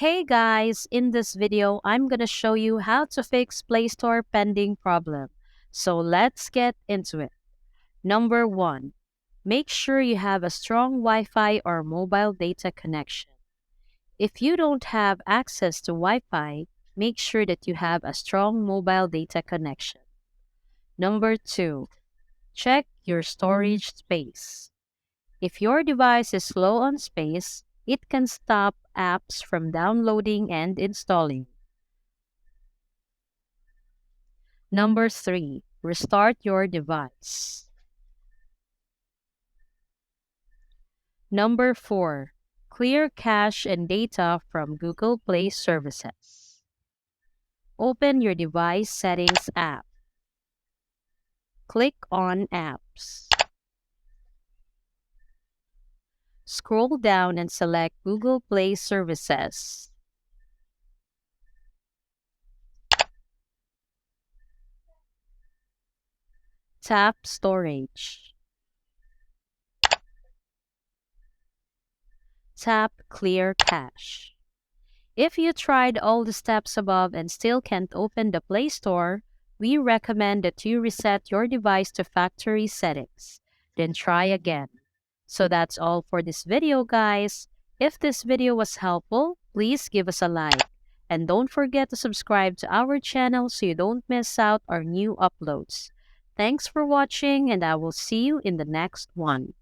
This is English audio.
Hey guys, in this video, I'm gonna show you how to fix Play Store pending problem. So let's get into it. Number 1. Make sure you have a strong Wi-Fi or mobile data connection. If you don't have access to Wi-Fi, make sure that you have a strong mobile data connection. Number 2. Check your storage space. If your device is low on space, it can stop apps from downloading and installing. Number 3. Restart your device. Number 4. Clear cache and data from Google Play services. Open your device settings app. Click on Apps. Scroll down and select Google Play services. Tap Storage. Tap Clear Cache. If you tried all the steps above and still can't open the Play Store, we recommend that you reset your device to factory settings. Then try again. So that's all for this video, guys. If this video was helpful, please give us a like. And don't forget to subscribe to our channel so you don't miss out our new uploads. Thanks for watching, and I will see you in the next one.